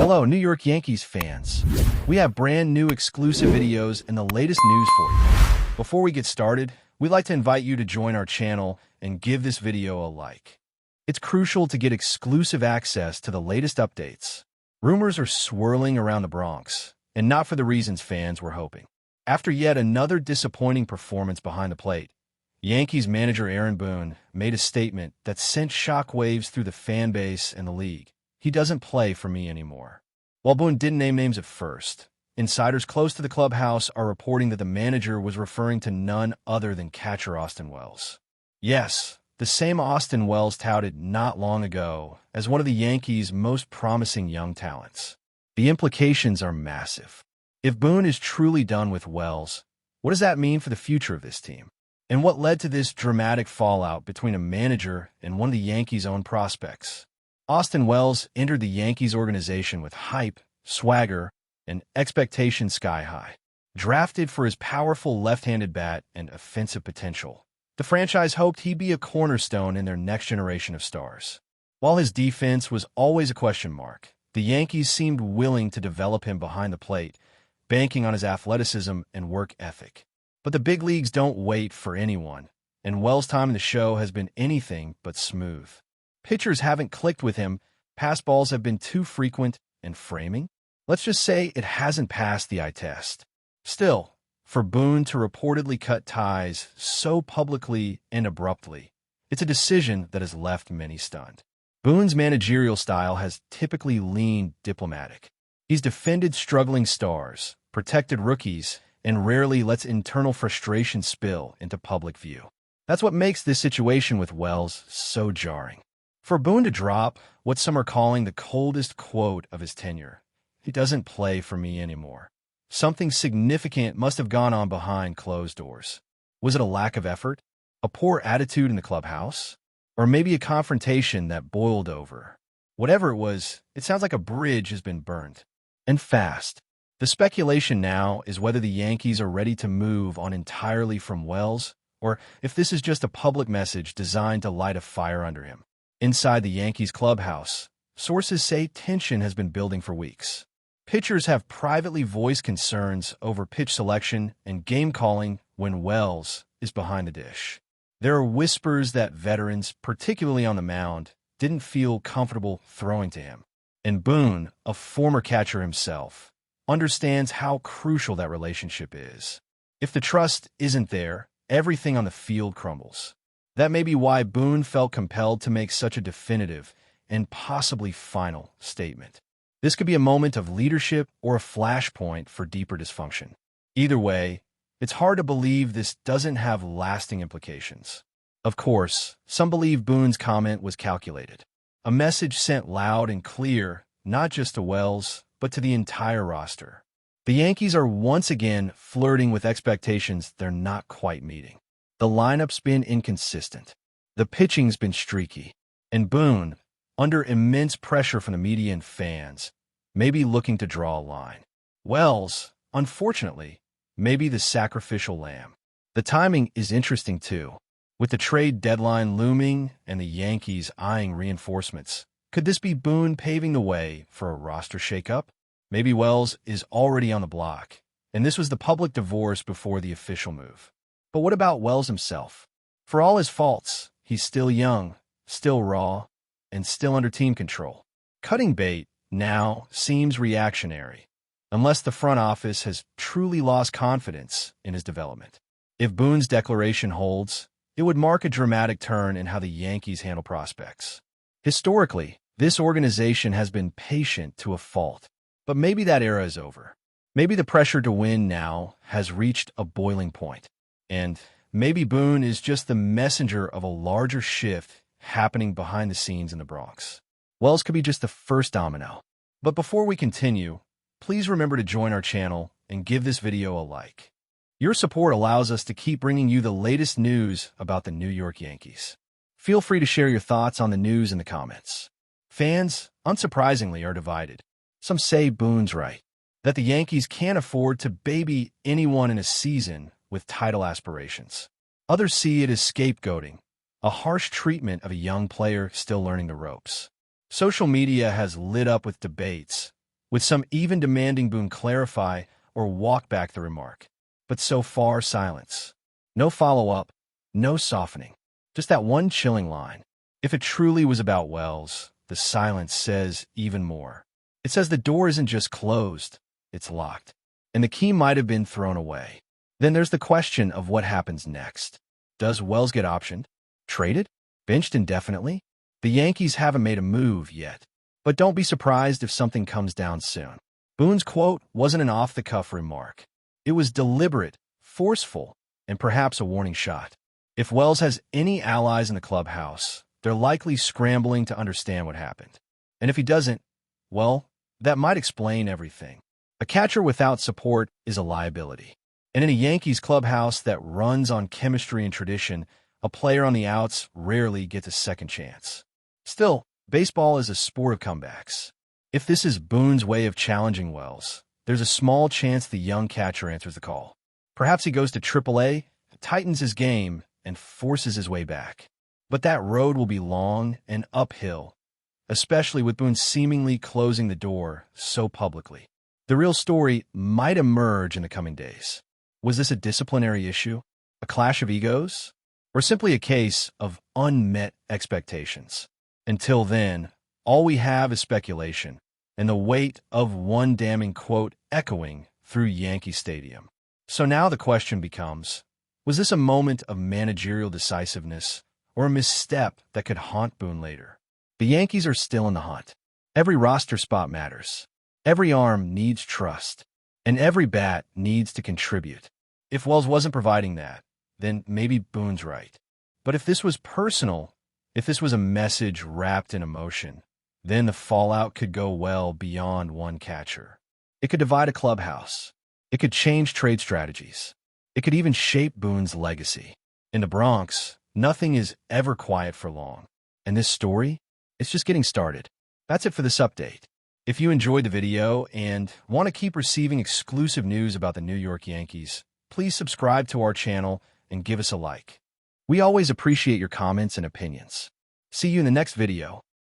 Hello, New York Yankees fans. We have brand new exclusive videos and the latest news for you. Before we get started, we'd like to invite you to join our channel and give this video a like. It's crucial to get exclusive access to the latest updates. Rumors are swirling around the Bronx, and not for the reasons fans were hoping. After yet another disappointing performance behind the plate, Yankees manager Boone made a statement that sent shockwaves through the fan base and the league. He doesn't play for me anymore. While Boone didn't name names at first, insiders close to the clubhouse are reporting that the manager was referring to none other than catcher Austin Wells. Yes, the same Austin Wells touted not long ago as one of the Yankees' most promising young talents. The implications are massive. If Boone is truly done with Wells, what does that mean for the future of this team? And what led to this dramatic fallout between a manager and one of the Yankees' own prospects? Austin Wells entered the Yankees organization with hype, swagger, and expectations sky high. Drafted for his powerful left-handed bat and offensive potential, the franchise hoped he'd be a cornerstone in their next generation of stars. While his defense was always a question mark, the Yankees seemed willing to develop him behind the plate, banking on his athleticism and work ethic. But the big leagues don't wait for anyone, and Wells' time in the show has been anything but smooth. Pitchers haven't clicked with him, pass balls have been too frequent, and framing? Let's just say it hasn't passed the eye test. Still, for Boone to reportedly cut ties so publicly and abruptly, it's a decision that has left many stunned. Boone's managerial style has typically leaned diplomatic. He's defended struggling stars, protected rookies, and rarely lets internal frustration spill into public view. That's what makes this situation with Wells so jarring. For Boone to drop what some are calling the coldest quote of his tenure, "He doesn't play for me anymore," something significant must have gone on behind closed doors. Was it a lack of effort? A poor attitude in the clubhouse? Or maybe a confrontation that boiled over? Whatever it was, it sounds like a bridge has been burned. And fast. The speculation now is whether the Yankees are ready to move on entirely from Wells, or if this is just a public message designed to light a fire under him. Inside the Yankees clubhouse, sources say tension has been building for weeks. Pitchers have privately voiced concerns over pitch selection and game calling when Wells is behind the dish. There are whispers that veterans, particularly on the mound, didn't feel comfortable throwing to him. And Boone, a former catcher himself, understands how crucial that relationship is. If the trust isn't there, everything on the field crumbles. That may be why Boone felt compelled to make such a definitive and possibly final statement. This could be a moment of leadership or a flashpoint for deeper dysfunction. Either way, it's hard to believe this doesn't have lasting implications. Of course, some believe Boone's comment was calculated. A message sent loud and clear, not just to Wells, but to the entire roster. The Yankees are once again flirting with expectations they're not quite meeting. The lineup's been inconsistent. The pitching's been streaky. And Boone, under immense pressure from the media and fans, may be looking to draw a line. Wells, unfortunately, may be the sacrificial lamb. The timing is interesting too. With the trade deadline looming and the Yankees eyeing reinforcements, could this be Boone paving the way for a roster shakeup? Maybe Wells is already on the block, and this was the public divorce before the official move. But what about Wells himself? For all his faults, he's still young, still raw, and still under team control. Cutting bait now seems reactionary, unless the front office has truly lost confidence in his development. If Boone's declaration holds, it would mark a dramatic turn in how the Yankees handle prospects. Historically, this organization has been patient to a fault, but maybe that era is over. Maybe the pressure to win now has reached a boiling point. And maybe Boone is just the messenger of a larger shift happening behind the scenes in the Bronx. Wells could be just the first domino. But before we continue, please remember to join our channel and give this video a like. Your support allows us to keep bringing you the latest news about the New York Yankees. Feel free to share your thoughts on the news in the comments. Fans, unsurprisingly, are divided. Some say Boone's right, that the Yankees can't afford to baby anyone in a season with title aspirations. Others see it as scapegoating, a harsh treatment of a young player still learning the ropes. Social media has lit up with debates, with some even demanding Boone clarify or walk back the remark. But so far, silence. No follow-up, no softening. Just that one chilling line. If it truly was about Wells, the silence says even more. It says the door isn't just closed, it's locked. And the key might have been thrown away. Then there's the question of what happens next. Does Wells get optioned? Traded? Benched indefinitely? The Yankees haven't made a move yet. But don't be surprised if something comes down soon. Boone's quote wasn't an off-the-cuff remark. It was deliberate, forceful, and perhaps a warning shot. If Wells has any allies in the clubhouse, they're likely scrambling to understand what happened. And if he doesn't, well, that might explain everything. A catcher without support is a liability. And in a Yankees clubhouse that runs on chemistry and tradition, a player on the outs rarely gets a second chance. Still, baseball is a sport of comebacks. If this is Boone's way of challenging Wells, there's a small chance the young catcher answers the call. Perhaps he goes to AAA, tightens his game, and forces his way back. But that road will be long and uphill, especially with Boone seemingly closing the door so publicly. The real story might emerge in the coming days. Was this a disciplinary issue, a clash of egos, or simply a case of unmet expectations? Until then, all we have is speculation and the weight of one damning quote echoing through Yankee Stadium. So now the question becomes, was this a moment of managerial decisiveness or a misstep that could haunt Boone later? The Yankees are still in the hunt. Every roster spot matters. Every arm needs trust, and every bat needs to contribute. If Wells wasn't providing that, then maybe Boone's right. But if this was personal, if this was a message wrapped in emotion, then the fallout could go well beyond one catcher. It could divide a clubhouse. It could change trade strategies. It could even shape Boone's legacy. In the Bronx, nothing is ever quiet for long. And this story, it's just getting started. That's it for this update. If you enjoyed the video and want to keep receiving exclusive news about the New York Yankees, please subscribe to our channel and give us a like. We always appreciate your comments and opinions. See you in the next video.